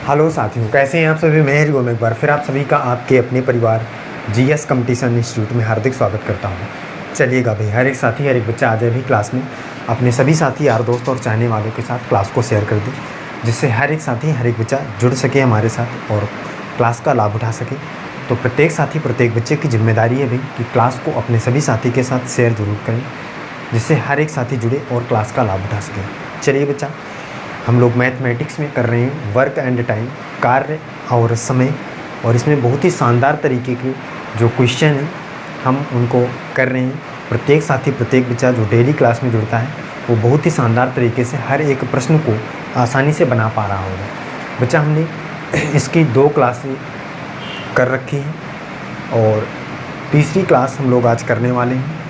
Hello साथियों, कैसे हैं आप सभी। मैं हरिओम एक बार फिर आप सभी का आपके अपने परिवार जीएस कंपटीशन इंस्टीट्यूट में हार्दिक स्वागत करता हूं। चलिएगा भाई, हर एक साथी हर एक बच्चा आ जाए भी क्लास में, अपने सभी साथी यार दोस्त और चाहने वालों के साथ क्लास को शेयर कर दे, जिससे हर एक साथी हर एक बच्चा जुड़ सके हमारे साथ और क्लास का लाभ उठा सके। तो प्रत्येक साथी प्रत्येक बच्चे की जिम्मेदारी है भाई कि क्लास को अपने सभी साथी के साथ शेयर जरूर करें, जिससे हर एक साथी जुड़े और क्लास का लाभ उठा सके। चलिए बच्चा, हम लोग मैथमेटिक्स में कर रहे हैं वर्क एंड टाइम, कार्य और समय, और इसमें बहुत ही शानदार तरीके के जो क्वेश्चन हैं हम उनको कर रहे हैं। प्रत्येक साथी प्रत्येक बच्चा जो डेली क्लास में जुड़ता है वो बहुत ही शानदार तरीके से हर एक प्रश्न को आसानी से बना पा रहा होगा। बच्चा, हमने इसकी 2 क्लासें कर रखी हैं और तीसरी क्लास हम लोग आज करने वाले हैं।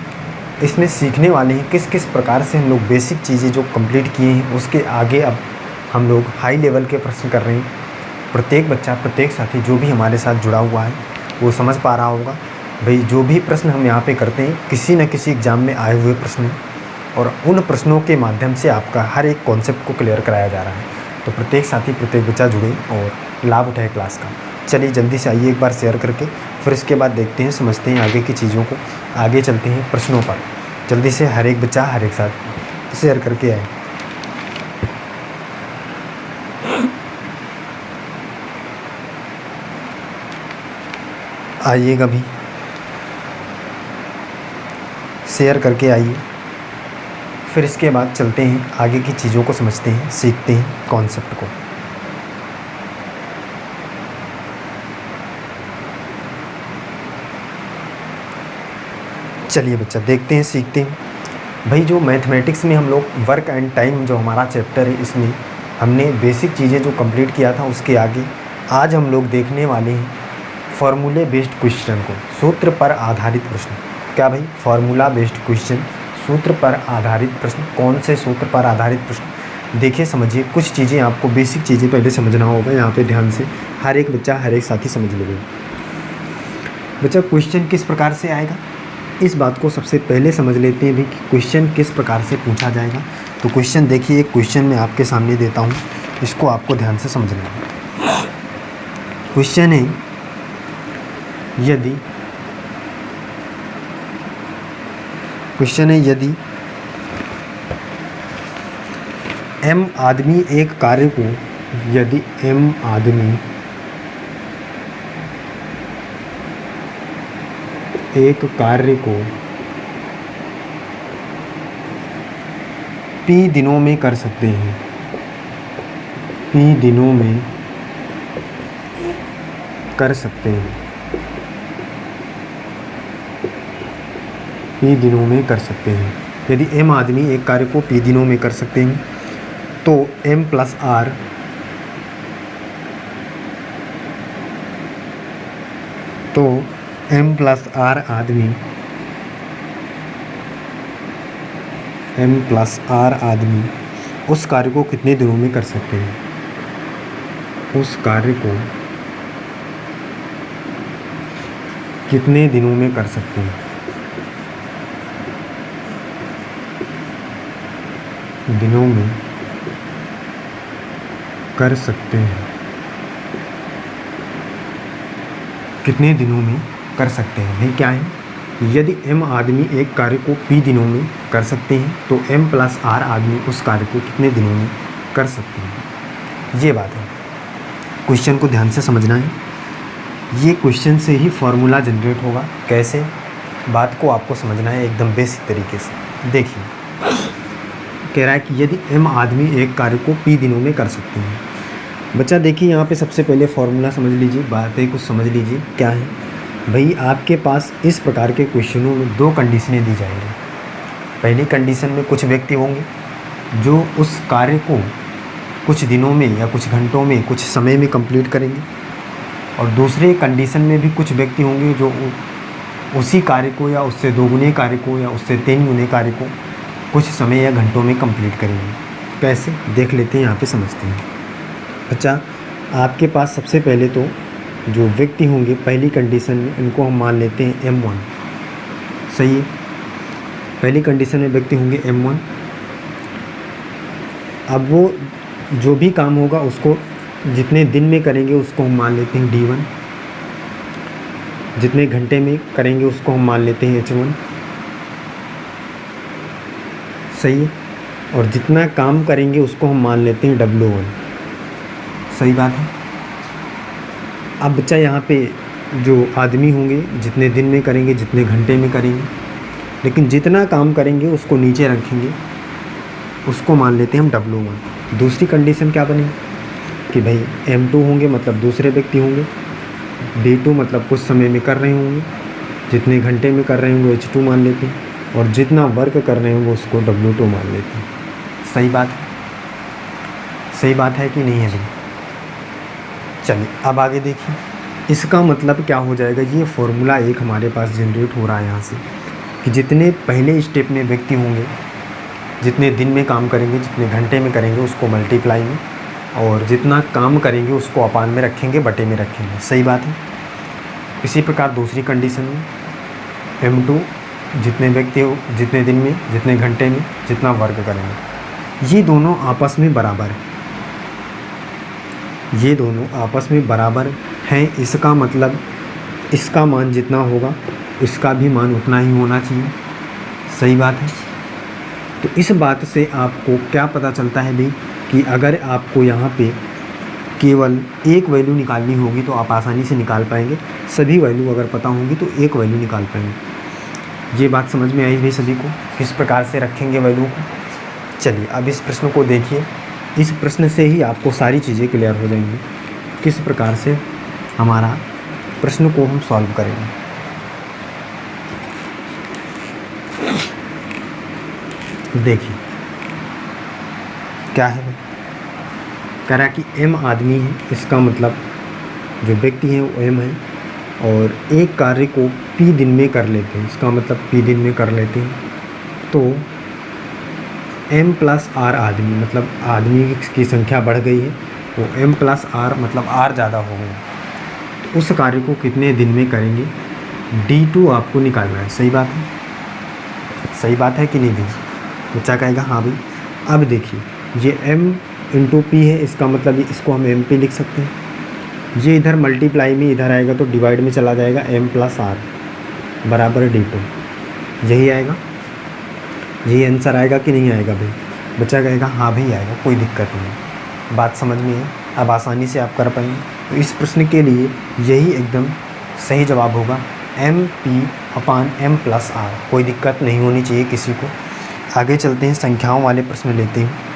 इसमें सीखने वाले हैं किस किस प्रकार से हम लोग बेसिक चीज़ें जो कंप्लीट किए हैं उसके आगे अब हम लोग हाई लेवल के प्रश्न कर रहे हैं। प्रत्येक बच्चा प्रत्येक साथी जो भी हमारे साथ जुड़ा हुआ है वो समझ पा रहा होगा भाई, जो भी प्रश्न हम यहाँ पे करते हैं किसी न किसी एग्ज़ाम में आए हुए प्रश्न हैं और उन प्रश्नों के माध्यम से आपका हर एक कॉन्सेप्ट को क्लियर कराया जा रहा है। तो प्रत्येक साथी प्रत्येक बच्चा जुड़े और लाभ उठाए क्लास का। चलिए जल्दी से आइए एक बार शेयर करके, फिर इसके बाद देखते हैं समझते हैं आगे की चीज़ों को, आगे चलते हैं प्रश्नों पर। जल्दी से हर एक बच्चा हर एक साथ शेयर करके आए। आइएगा भी, शेयर करके आइए, फिर इसके बाद चलते हैं आगे की चीज़ों को समझते हैं, सीखते हैं कॉन्सेप्ट को। चलिए बच्चा, देखते हैं सीखते हैं भाई। जो मैथमेटिक्स में हम लोग वर्क एंड टाइम जो हमारा चैप्टर है, इसमें हमने बेसिक चीज़ें जो कंप्लीट किया था उसके आगे आज हम लोग देखने वाले हैं फार्मूले बेस्ड क्वेश्चन को, सूत्र पर आधारित प्रश्न। क्या भाई, फार्मूला बेस्ड क्वेश्चन, सूत्र पर आधारित प्रश्न। कौन से सूत्र पर आधारित प्रश्न? देखिए समझिए, कुछ चीज़ें आपको बेसिक चीज़ें पहले समझना होगा। यहाँ पे ध्यान से हर एक बच्चा हर एक साथी समझ लेगा। बच्चा, क्वेश्चन किस प्रकार से आएगा इस बात को सबसे पहले समझ लेते हैं भी कि क्वेश्चन किस प्रकार से पूछा जाएगा। तो क्वेश्चन देखिए, एक क्वेश्चन मैं आपके सामने देता हूँ, इसको आपको ध्यान से समझना है। क्वेश्चन है, यदि m आदमी एक कार्य को, यदि m आदमी एक कार्य को p दिनों में कर सकते हैं, p दिनों में कर सकते हैं, p दिनों में कर सकते हैं। यदि m आदमी एक कार्य को p दिनों में कर सकते हैं तो m प्लस r आदमी उस कार्य को कितने दिनों में कर सकते हैं? उस कार्य को कितने दिनों में कर सकते हैं? दिनों में कर सकते हैं। कितने दिनों में कर सकते हैं? ये क्या है? यदि m आदमी एक कार्य को p दिनों में कर सकते हैं तो m प्लस r आदमी उस कार्य को कितने दिनों में कर सकते हैं, ये बात है। क्वेश्चन को ध्यान से समझना है। ये क्वेश्चन से ही फॉर्मूला जनरेट होगा। कैसे? बात को आपको समझना है एकदम बेसिक तरीके से। देखिए, कह रहा है कि यदि m आदमी एक कार्य को p दिनों में कर सकते हैं। बच्चा देखिए, यहाँ पे सबसे पहले फॉर्मूला समझ लीजिए, बातें कुछ समझ लीजिए। क्या है भाई, आपके पास इस प्रकार के क्वेश्चनों में 2 कंडीशनें दी जाएंगी। पहली कंडीशन में कुछ व्यक्ति होंगे जो उस कार्य को कुछ दिनों में या कुछ घंटों में कुछ समय में कंप्लीट करेंगे, और दूसरे कंडीशन में भी कुछ व्यक्ति होंगे जो उसी कार्य को या उससे 2 गुने कार्य को या उससे 3 गुने कार्य को कुछ समय या घंटों में कंप्लीट करेंगे। कैसे? देख लेते हैं, यहाँ पे समझते हैं। अच्छा, आपके पास सबसे पहले तो जो व्यक्ति होंगे पहली कंडीशन में, इनको हम मान लेते हैं M1। सही है, पहली कंडीशन में व्यक्ति होंगे M1। अब वो जो भी काम होगा उसको जितने दिन में करेंगे उसको हम मान लेते हैं D1, जितने घंटे में करेंगे उसको हम मान लेते हैं H1, सही है। और जितना काम करेंगे उसको हम मान लेते हैं W1, सही बात है। अब बच्चा यहाँ पे जो आदमी होंगे जितने दिन में करेंगे, जितने घंटे में करेंगे, लेकिन जितना काम करेंगे उसको नीचे रखेंगे, उसको मान लेते हैं हम W1। दूसरी कंडीशन क्या बनेगी कि भाई M2 होंगे मतलब दूसरे व्यक्ति होंगे, D2 मतलब कुछ समय में कर रहे होंगे, जितने घंटे में कर रहे होंगे H2 मान लेते हैं, और जितना वर्क कर रहे होंगे उसको W2 मान लेते हैं। सही बात है, सही बात है कि नहीं है भाई। चलिए अब आगे देखिए, इसका मतलब क्या हो जाएगा, ये फॉर्मूला एक हमारे पास जनरेट हो रहा है यहाँ से कि जितने पहले स्टेप में व्यक्ति होंगे, जितने दिन में काम करेंगे, जितने घंटे में करेंगे उसको मल्टीप्लाई में, और जितना काम करेंगे उसको अपान में रखेंगे, बटे में रखेंगे। सही बात है। इसी प्रकार दूसरी कंडीशन में M2 जितने व्यक्ति हो, जितने दिन में, जितने घंटे में, जितना वर्क करेंगे, ये दोनों आपस में बराबर है, ये दोनों आपस में बराबर हैं। इसका मतलब इसका मान जितना होगा इसका भी मान उतना ही होना चाहिए। सही बात है। तो इस बात से आपको क्या पता चलता है भाई कि अगर आपको यहाँ पे केवल एक वैल्यू निकालनी होगी तो आप आसानी से निकाल पाएंगे, सभी वैल्यू अगर पता होंगी तो एक वैल्यू निकाल पाएंगे। ये बात समझ में आई भाई सभी को, किस प्रकार से रखेंगे वैल्यू को। चलिए अब इस प्रश्न को देखिए, इस प्रश्न से ही आपको सारी चीज़ें क्लियर हो जाएंगी, किस प्रकार से हमारा प्रश्न को हम सॉल्व करेंगे। देखिए क्या है भाई, कह रहा है कि M आदमी है, इसका मतलब जो व्यक्ति है वो M है, और एक कार्य को P दिन में कर लेते हैं, इसका मतलब P दिन में कर लेते हैं। तो M प्लस R आदमी, मतलब आदमी की संख्या बढ़ गई है, तो M प्लस R मतलब R ज़्यादा हो गया, तो उस कार्य को कितने दिन में करेंगे, D2 आपको निकालना है। सही बात है, सही बात है कि नहीं भाई। बच्चा कहेगा हाँ भाई। अब देखिए ये M इंटू P है, इसका मतलब इसको हम MP लिख सकते हैं। ये इधर मल्टीप्लाई में इधर आएगा तो डिवाइड में चला जाएगा, M प्लस R बराबर D2, यही आएगा, यही आंसर आएगा कि नहीं आएगा भाई। बच्चा कहेगा हाँ भाई आएगा, कोई दिक्कत नहीं। बात समझ में है, अब आसानी से आप कर पाएंगे। तो इस प्रश्न के लिए यही एकदम सही जवाब होगा, MP/M प्लस R। कोई दिक्कत नहीं होनी चाहिए किसी को। आगे चलते हैं, संख्याओं वाले प्रश्न लेते हैं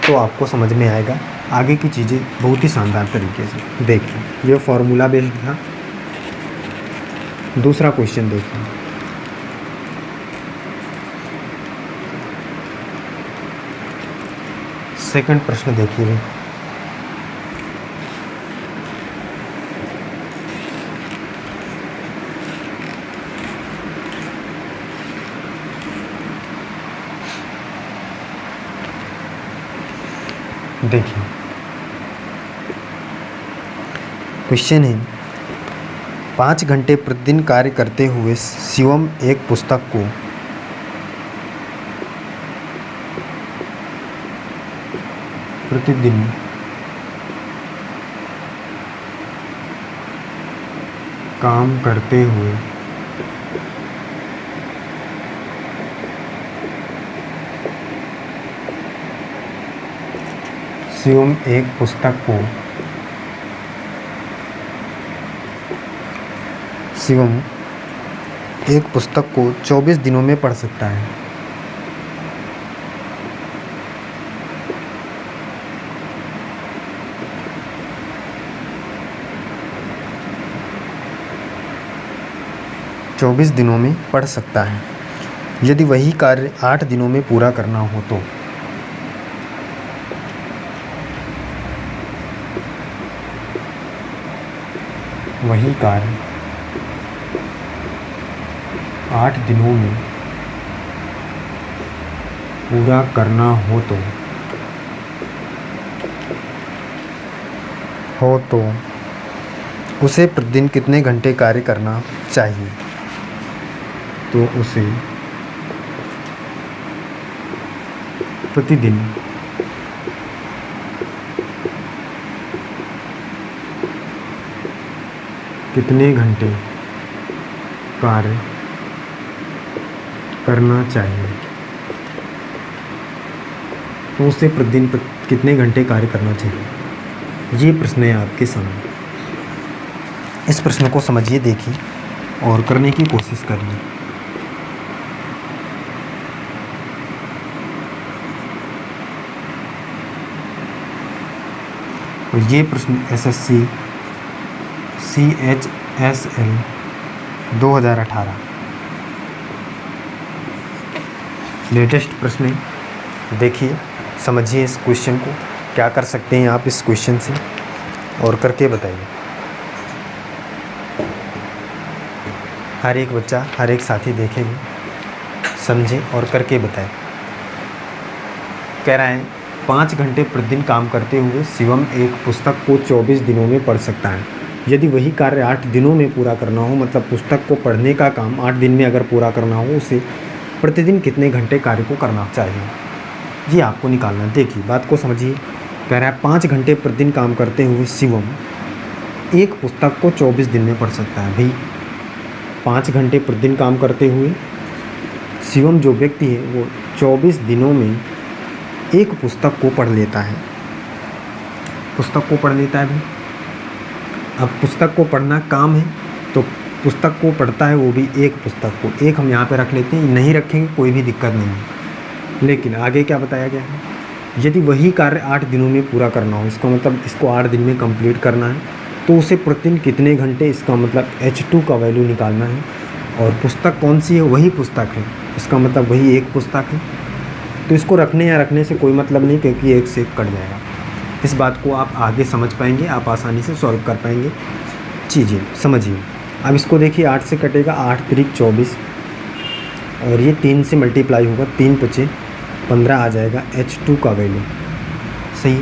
तो आपको समझ में आएगा आगे की चीज़ें बहुत ही शानदार तरीके से। देखिए ये फॉर्मूला बेस्ड था। दूसरा क्वेश्चन देखिए, सेकंड प्रश्न देखिए भाई। देखिए क्वेश्चन है, 5 घंटे प्रतिदिन कार्य करते हुए शिवम एक पुस्तक को प्रतिदिन काम करते हुए शिवम एक पुस्तक को 24 दिनों में पढ़ सकता है। चौबीस दिनों में पढ़ सकता है। यदि वही कार्य 8 दिनों में पूरा करना हो तो वही कार्य 8 दिनों में पूरा करना हो तो उसे प्रतिदिन कितने घंटे कार्य करना चाहिए। तो उसे प्रतिदिन कितने घंटे कार्य करना चाहिए, तो उसे प्रतिदिन कितने घंटे कार्य करना चाहिए। ये प्रश्न है आपके सामने। इस प्रश्न को समझिए, देखिए और करने की कोशिश करिए। और ये प्रश्न एसएससी CHSL 2018 लेटेस्ट प्रश्न है। देखिए, समझिए इस क्वेश्चन को, क्या कर सकते हैं आप इस क्वेश्चन से, और करके बताइए। हर एक बच्चा, हर एक साथी देखे भी, समझे और करके बताए। कह रहा है 5 घंटे प्रतिदिन काम करते हुए शिवम एक पुस्तक को 24 दिनों में पढ़ सकता है। यदि वही कार्य 8 दिनों में पूरा करना हो, मतलब पुस्तक को पढ़ने का काम 8 दिन में अगर पूरा करना हो, उसे प्रतिदिन कितने घंटे कार्य को करना चाहिए, ये आपको निकालना है। देखिए बात को समझिए। कह रहा है 5 घंटे प्रतिदिन काम करते हुए शिवम एक पुस्तक को 24 दिन में पढ़ सकता है। भाई 5 घंटे प्रतिदिन काम करते हुए शिवम जो व्यक्ति है वो 24 दिनों में एक पुस्तक को पढ़ लेता है। पुस्तक को पढ़ लेता है भाई। अब पुस्तक को पढ़ना काम है, तो पुस्तक को पढ़ता है, वो भी एक पुस्तक को। एक हम यहाँ पे रख लेते हैं, नहीं रखेंगे कोई भी दिक्कत नहीं है। लेकिन आगे क्या बताया गया है, यदि वही कार्य 8 दिनों में पूरा करना हो, इसका मतलब इसको 8 दिन में कंप्लीट करना है, तो उसे प्रतिदिन कितने घंटे, इसका मतलब H2 का वैल्यू निकालना है। और पुस्तक कौन सी है, वही पुस्तक है, इसका मतलब वही एक पुस्तक है। तो इसको रखने या रखने से कोई मतलब नहीं, क्योंकि एक से एक कट जाएगा। इस बात को आप आगे समझ पाएंगे, आप आसानी से सॉल्व कर पाएंगे चीज़ें, समझिए। अब इसको देखिए, 8 से कटेगा 8 त्रिक 24, और ये 3 से मल्टीप्लाई होगा, 3 पचे 15 आ जाएगा H2 का वैल्यू। सही,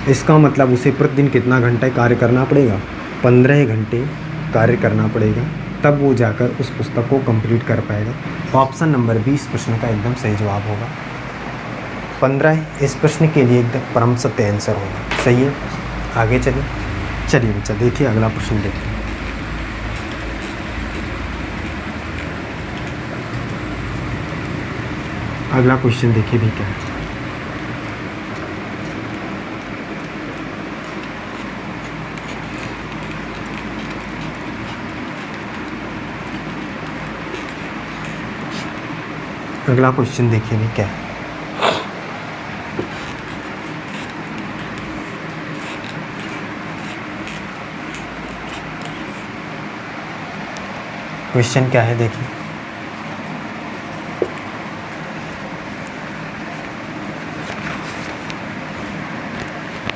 इसका मतलब उसे प्रतिदिन कितना घंटे कार्य करना पड़ेगा, 15 घंटे कार्य करना पड़ेगा, तब वो जाकर उस पुस्तक को कंप्लीट कर पाएगा। ऑप्शन नंबर 20 प्रश्न का एकदम सही जवाब होगा। 15 इस प्रश्न के लिए एकदम परम सत्य आंसर होगा। सही है, आगे चलिए बच्चा, देखिए अगला प्रश्न देखिए। अगला क्वेश्चन देखिए भी क्या है। अगला क्वेश्चन देखिए भी क्या है। क्वेश्चन क्या है देखिए।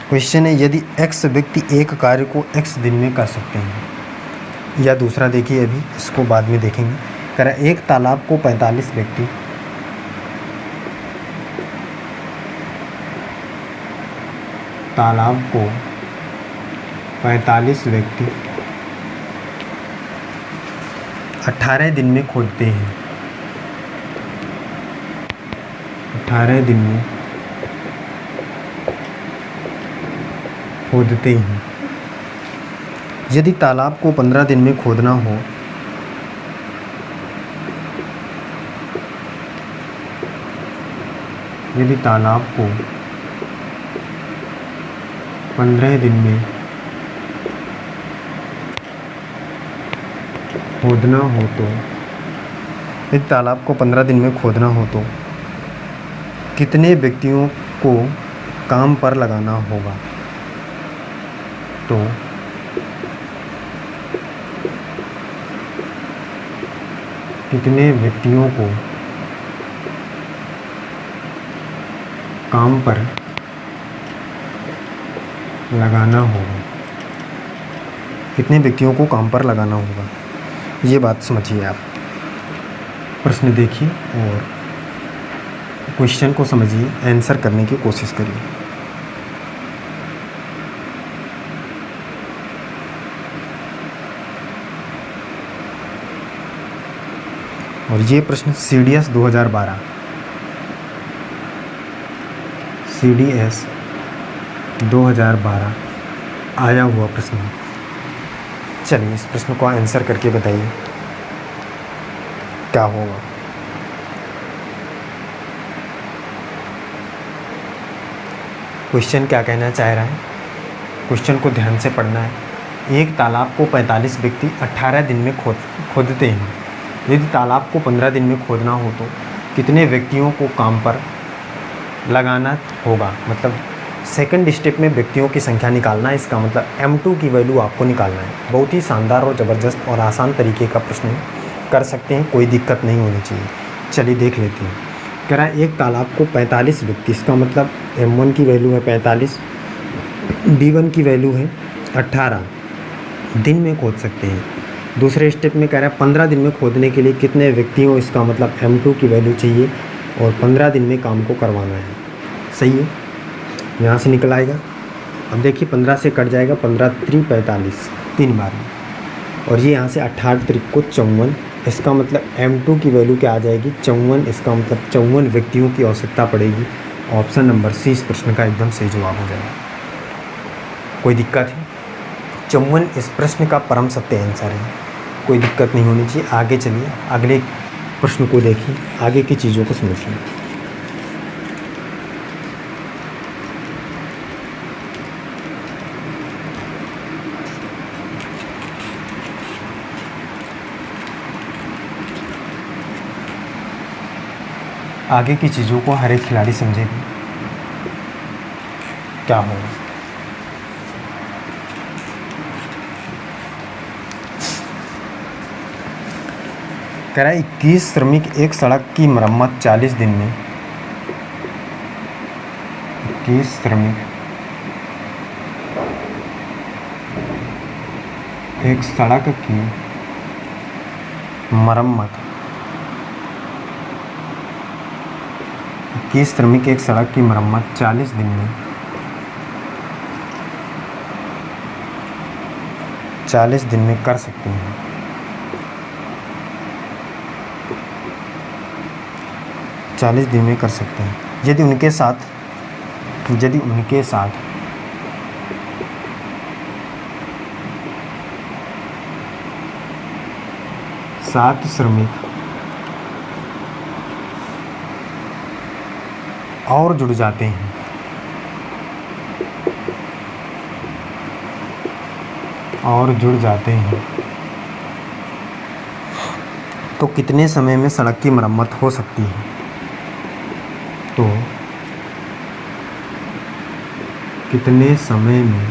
क्वेश्चन है, यदि x व्यक्ति एक कार्य को x दिन में कर सकते हैं। या दूसरा देखिए, अभी इसको बाद में देखेंगे। कह रहा है एक तालाब को 45 व्यक्ति तालाब को 45 व्यक्ति 18 दिन में खोदते हैं। 18 दिन में खोदते हैं। यदि तालाब को 15 दिन में खोदना हो, यदि तालाब को 15 दिन में खोदना हो तो, यदि तालाब को 15 दिन में खोदना हो तो कितने व्यक्तियों को काम पर लगाना होगा। तो कितने व्यक्तियों को काम पर लगाना होगा, कितने व्यक्तियों को काम पर लगाना होगा, ये बात समझिए आप। प्रश्न देखिए और क्वेश्चन को समझिए, आंसर करने की कोशिश करिए। और ये प्रश्न CDS 2012 CDS 2012 आया हुआ प्रश्न है। चलिए इस प्रश्न को आंसर करके बताइए क्या होगा। क्वेश्चन क्या कहना चाह रहा है, क्वेश्चन को ध्यान से पढ़ना है। एक तालाब को 45 व्यक्ति 18 दिन में खोदते हैं। यदि तालाब को 15 दिन में खोदना हो तो कितने व्यक्तियों को काम पर लगाना होगा। मतलब सेकंड स्टेप में व्यक्तियों की संख्या निकालना है, इसका मतलब M2 की वैल्यू आपको निकालना है। बहुत ही शानदार और ज़बरदस्त और आसान तरीके का प्रश्न कर सकते हैं, कोई दिक्कत नहीं होनी चाहिए। चलिए देख लेते हैं। कह रहा है एक तालाब को 45 व्यक्ति, इसका मतलब M1 की वैल्यू है 45, D1 की वैल्यू है 18 दिन में खोद सकते हैं। दूसरे स्टेप में कह रहा है 15 दिन में खोदने के लिए कितने व्यक्तियों, इसका मतलब M2 की वैल्यू चाहिए और 15 दिन में काम को करवाना है। सही है, यहाँ से निकल आएगा। अब देखिए 15 से कट जाएगा, 15 3 45 3 बार, और ये यहाँ से 18 3 को 54, इसका मतलब M2 की वैल्यू क्या आ जाएगी 54, इसका मतलब 54 व्यक्तियों की आवश्यकता पड़ेगी। ऑप्शन नंबर सी इस प्रश्न का एकदम सही जवाब हो जाएगा। कोई दिक्कत है, 54 इस प्रश्न का परम सत्य आंसर है, कोई दिक्कत नहीं होनी चाहिए। आगे चलिए, अगले प्रश्न को देखिए, आगे की चीज़ों को समझिए। आगे की चीज़ों को हर एक खिलाड़ी समझेगी क्या होगा। कह रहा है 21 श्रमिक एक सड़क की मरम्मत 40 दिन में, 21 श्रमिक एक सड़क की मरम्मत, 21 श्रमिक एक सड़क की मरम्मत 40 दिन में, 40 दिन में कर सकते हैं। 40 दिन में कर सकते हैं यदि उनके साथ 7 श्रमिक और जुड़ जाते हैं, तो कितने समय में सड़क की मरम्मत हो सकती है। तो कितने समय में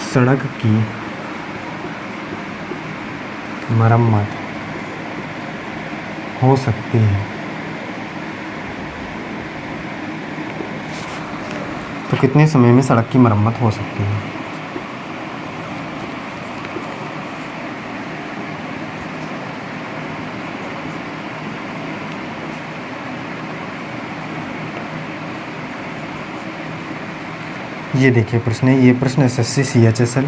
सड़क की मरम्मत हो सकती है। तो कितने समय में सड़क की मरम्मत हो सकती है। ये देखिए प्रश्न है, ये प्रश्न SSC CHSL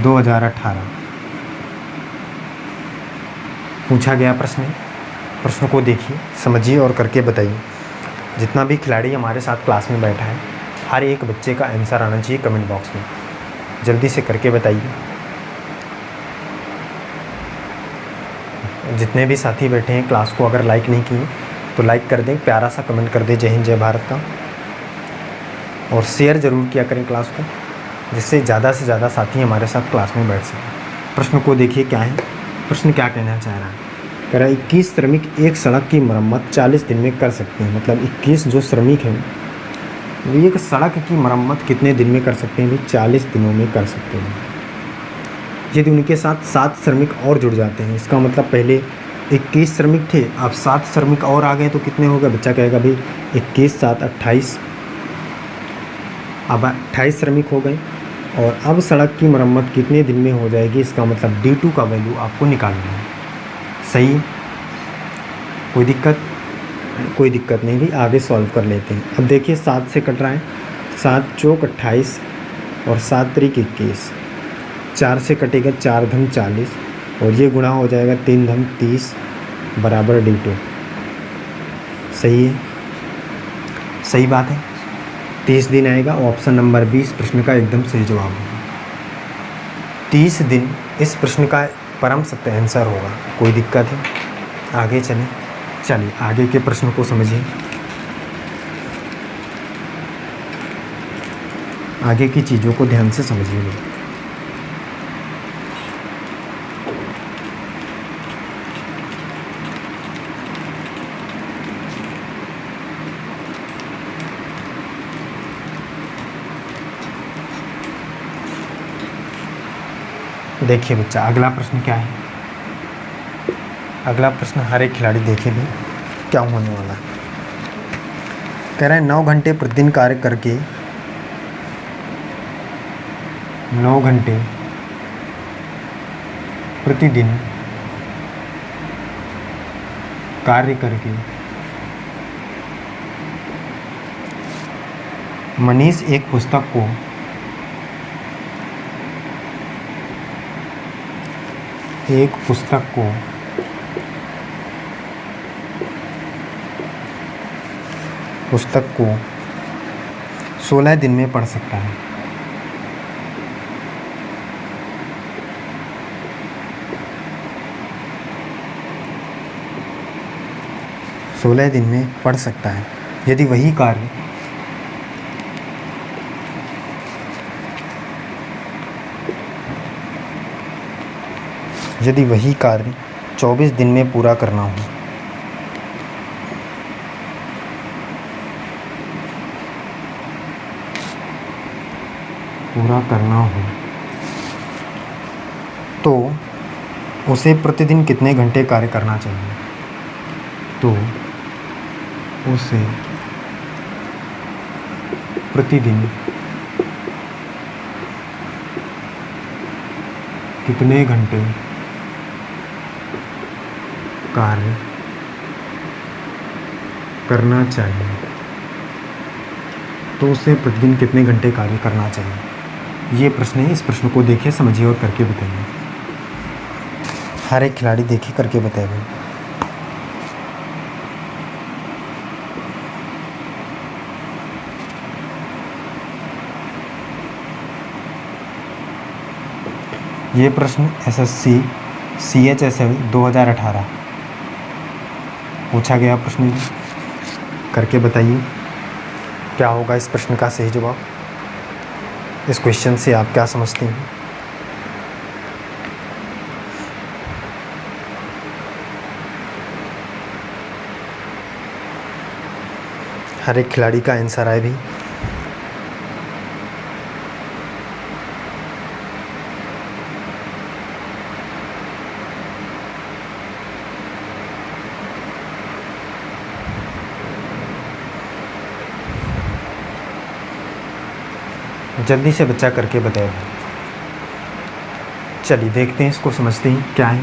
2018 पूछा गया प्रश्न है। प्रश्न को देखिए, समझिए और करके बताइए। जितना भी खिलाड़ी हमारे साथ क्लास में बैठा है, हर एक बच्चे का आंसर आना चाहिए कमेंट बॉक्स में, जल्दी से करके बताइए। जितने भी साथी बैठे हैं क्लास को अगर लाइक नहीं किए तो लाइक कर दें, प्यारा सा कमेंट कर दें जय हिंद जय भारत का, और शेयर ज़रूर किया करें क्लास को, जिससे ज़्यादा से ज़्यादा साथी हमारे साथ क्लास में बैठ सकें। प्रश्न को देखिए क्या है, प्रश्न क्या कहना चाह रहा है। कह रहा है 21 श्रमिक एक सड़क की मरम्मत 40 दिन में कर सकते हैं। मतलब 21 जो श्रमिक हैं वो एक सड़क की मरम्मत कितने दिन में कर सकते हैं, भी 40 दिनों में कर सकते हैं। यदि उनके साथ 7 श्रमिक और जुड़ जाते हैं, इसका मतलब पहले 21 श्रमिक थे, अब 7 श्रमिक और आ गए तो कितने हो गए। बच्चा कहेगा भाई 21 7 28, अब 28 श्रमिक हो गए, और अब सड़क की मरम्मत कितने दिन में हो जाएगी, इसका मतलब D2 का वैल्यू आपको निकालना है। सही, कोई दिक्कत नहीं भी, आगे सॉल्व कर लेते हैं। अब देखिए 7 से कट रहा है, 7 चौक 28 और 7 त्रिक 21, 4 से कटेगा 4 धम 40 और ये गुणा हो जाएगा 3 धम 30 बराबर D2। सही है, सही बात है। 30 दिन आएगा। ऑप्शन नंबर 20 प्रश्न का एकदम सही जवाब होगा। 30 दिन इस प्रश्न का परम सत्य आंसर होगा। कोई दिक्कत है? आगे चलें। चलिए आगे के प्रश्न को समझिए। आगे की चीज़ों को ध्यान से समझिए। देखिए बच्चा, अगला प्रश्न क्या है। अगला प्रश्न हर एक खिलाड़ी देखे भी क्या होने वाला है। कह रहा है 9 घंटे प्रतिदिन कार्य करके 9 घंटे प्रतिदिन कार्य करके मनीष एक पुस्तक को पुस्तक को 16 दिन में पढ़ सकता है। सोलह दिन में पढ़ सकता है यदि वही कार्य यदि वही कार्य 24 दिन में पूरा करना हो। तो उसे प्रतिदिन कितने घंटे कार्य करना चाहिए? तो उसे प्रतिदिन कितने घंटे कार्य करना चाहिए? तो उसे प्रतिदिन कितने घंटे कार्य करना चाहिए? ये प्रश्न है। इस प्रश्न को देखिए, समझिए और करके बताइए। हर एक खिलाड़ी देखिए, करके बताइए। ये प्रश्न एसएससी CHSL 2018 पूछा गया प्रश्न है। करके बताइए क्या होगा इस प्रश्न का सही जवाब। इस क्वेश्चन से आप क्या समझते हैं? हर एक खिलाड़ी का आंसर आए भी। जल्दी से बच्चा करके बताएगा। चलिए देखते हैं, इसको समझते हैं क्या है।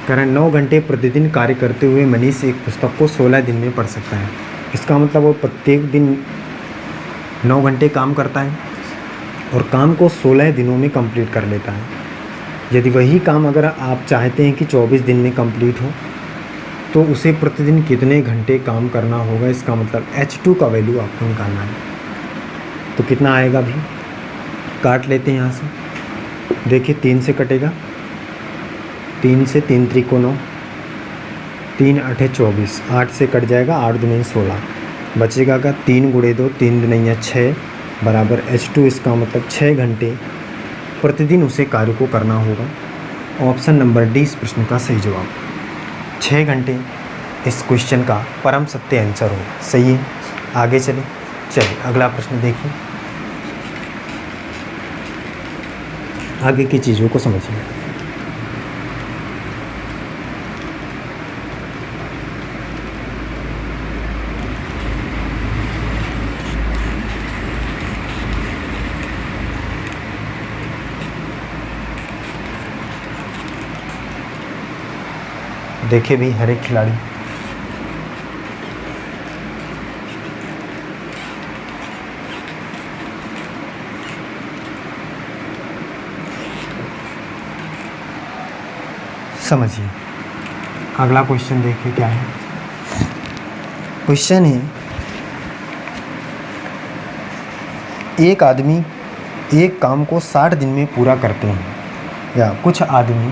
कारण 9 घंटे प्रतिदिन कार्य करते हुए मनीष एक पुस्तक को 16 दिन में पढ़ सकता है। इसका मतलब वो प्रत्येक दिन 9 घंटे काम करता है और काम को 16 दिनों में कंप्लीट कर लेता है। यदि वही काम अगर आप चाहते हैं कि 24 दिन में कंप्लीट हो तो उसे प्रतिदिन कितने घंटे काम करना होगा। इसका मतलब H2 का वैल्यू आपको निकालना है। तो कितना आएगा भी, काट लेते हैं यहाँ से। देखिए 3 से कटेगा, 3 से 3 त्रिको 9, 3 8 24, 8 से कट जाएगा, 8 दूनी 16 बचेगा का 3 गुणे 2, 3 दूनी 6 बराबर H2। इसका मतलब 6 घंटे प्रतिदिन उसे कार्य को करना होगा। ऑप्शन नंबर डी इस प्रश्न का सही जवाब। 6 घंटे इस क्वेश्चन का परम सत्य आंसर हो। सही है। आगे चलिए अगला प्रश्न देखिए। आगे की चीज़ों को समझिए। देखिए भी हर एक खिलाड़ी समझिए। अगला क्वेश्चन देखिए क्या है। क्वेश्चन है एक आदमी एक काम को 60 दिन में पूरा करते हैं, या कुछ आदमी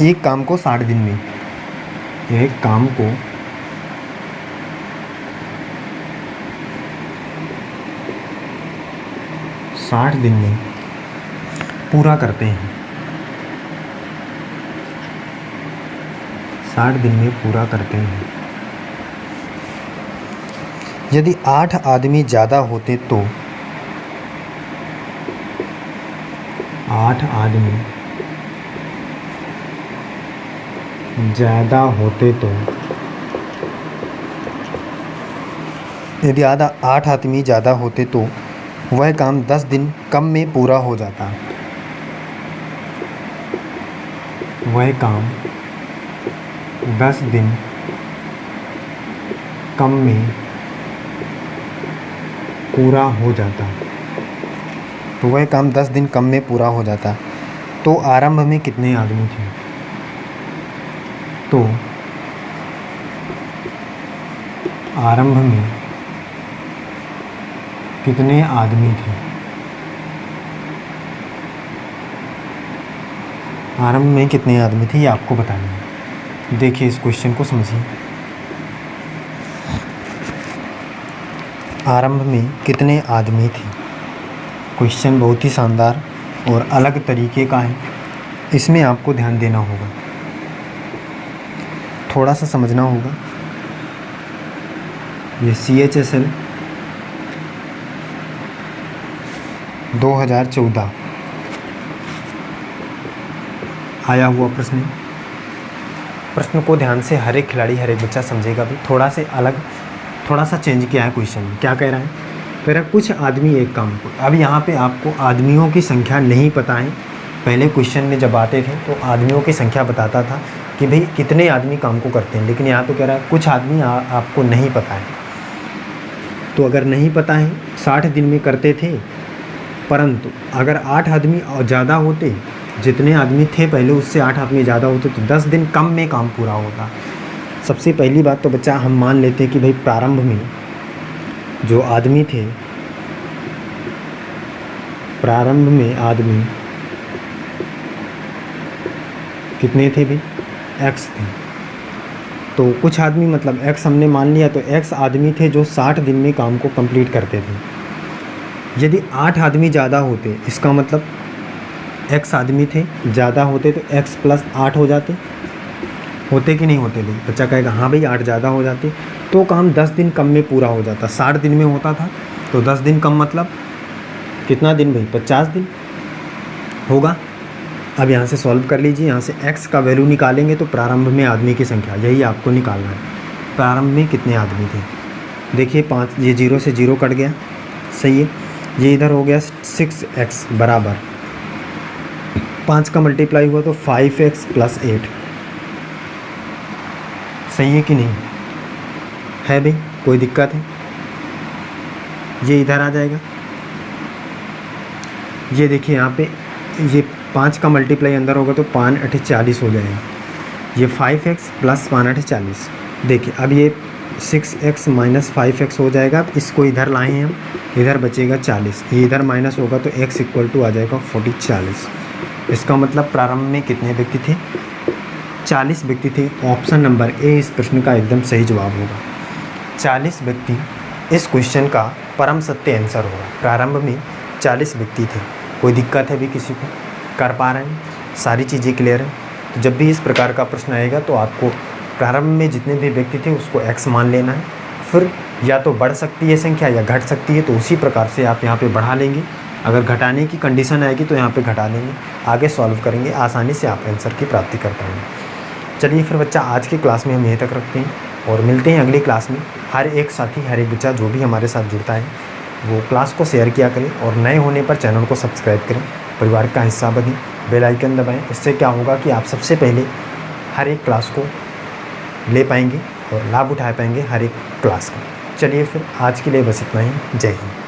एक काम को 60 दिन में, एक काम को 60 दिन में पूरा करते हैं, 60 दिन में पूरा करते हैं। यदि 8 आदमी ज़्यादा होते तो 8 आदमी ज़्यादा होते तो, यदि 8 आदमी ज़्यादा होते तो वह काम 10 दिन कम में पूरा हो जाता। वह काम 10 दिन कम में पूरा हो जाता। तो वह काम 10 दिन कम में पूरा हो जाता। तो आरंभ में कितने आदमी थे? तो आरंभ में कितने आदमी थे? आरंभ में कितने आदमी थे ये आपको बताना है। देखिए इस क्वेश्चन को समझिए। आरंभ में कितने आदमी थे? क्वेश्चन बहुत ही शानदार और अलग तरीके का है, इसमें आपको ध्यान देना होगा, थोड़ा सा समझना होगा। ये CHSL 2014 आया हुआ प्रश्न है। प्रश्न को ध्यान से हर एक खिलाड़ी, हर एक बच्चा समझेगा भी। थोड़ा से अलग, थोड़ा सा चेंज किया है क्वेश्चन में। क्या कह रहा है? कह रहा है कुछ आदमी एक काम को। अब यहाँ पे आपको आदमियों की संख्या नहीं पता है। पहले क्वेश्चन में जब आते थे तो आदमियों की संख्या बताता था कि भाई कितने आदमी काम को करते हैं, लेकिन यहाँ पे कह रहा है कुछ आदमी आपको नहीं पता है। तो अगर नहीं पता है, 60 दिन में करते थे, परंतु अगर 8 आदमी और ज़्यादा होते, जितने आदमी थे पहले उससे 8 आदमी ज़्यादा होते तो 10 दिन कम में काम पूरा होता। सबसे पहली बात तो बच्चा हम मान लेते हैं कि भाई प्रारंभ में जो आदमी थे, प्रारंभ में आदमी कितने थे भाई? X थे। तो कुछ आदमी मतलब X हमने मान लिया, तो X आदमी थे जो 60 दिन में काम को कंप्लीट करते थे। यदि 8 आदमी ज़्यादा होते, इसका मतलब X आदमी थे ज़्यादा होते तो X + 8 हो जाते। होते कि नहीं होते भाई? बच्चा कहेगा हाँ भाई 8 ज़्यादा हो जाते, तो काम 10 दिन कम में पूरा हो जाता। 60 दिन में होता था तो 10 दिन कम मतलब कितना दिन भाई? 50 दिन होगा। अब यहाँ से सॉल्व कर लीजिए। यहाँ से X का वैल्यू निकालेंगे तो प्रारंभ में आदमी की संख्या, यही आपको निकालना है। प्रारंभ में कितने आदमी थे? देखिए 5, ये 0 से 0 कट गया, सही है। ये इधर हो गया 6x बराबर 5 का मल्टीप्लाई हुआ तो 5x + 8, सही है कि नहीं है भाई? कोई दिक्कत है? ये इधर आ जाएगा। ये देखिए यहाँ पे ये 5 का मल्टीप्लाई अंदर होगा तो 5 × 8 = 40 हो जाएगा। ये 5x + 5 × 8 = 40। देखिए अब ये 6x - 5x हो जाएगा। अब इसको इधर लाए हैं हम, इधर बचेगा 40, ये इधर माइनस होगा तो x = आ जाएगा 40। इसका मतलब प्रारंभ में कितने व्यक्ति थे? 40 व्यक्ति थे। ऑप्शन नंबर ए इस प्रश्न का एकदम सही जवाब होगा। 40 व्यक्ति इस क्वेश्चन का परम सत्य आंसर होगा। प्रारंभ में 40 व्यक्ति थे। कोई दिक्कत है भी किसी को? कर पा रहे हैं? सारी चीज़ें क्लियर हैं? तो जब भी इस प्रकार का प्रश्न आएगा तो आपको प्रारंभ में जितने भी व्यक्ति थे उसको x मान लेना है। फिर या तो बढ़ सकती है संख्या या घट सकती है, तो उसी प्रकार से आप यहाँ पे बढ़ा लेंगे। अगर घटाने की कंडीशन आएगी तो यहाँ पे घटा लेंगे, आगे सॉल्व करेंगे, आसानी से आप आंसर की प्राप्ति कर पाएंगे। चलिए फिर बच्चा आज की क्लास में हम यहीं तक रखते हैं और मिलते हैं अगली क्लास में। हर एक साथी, हर एक बच्चा जो भी हमारे साथ जुड़ता है वो क्लास को शेयर किया करें और नए होने पर चैनल को सब्सक्राइब करें, परिवार का हिस्सा बनें, बेल आइकन दबाएं। इससे क्या होगा कि आप सबसे पहले हर एक क्लास को ले पाएंगे और लाभ उठा पाएंगे हर एक क्लास का। चलिए फिर आज के लिए बस इतना ही। जय हिंद।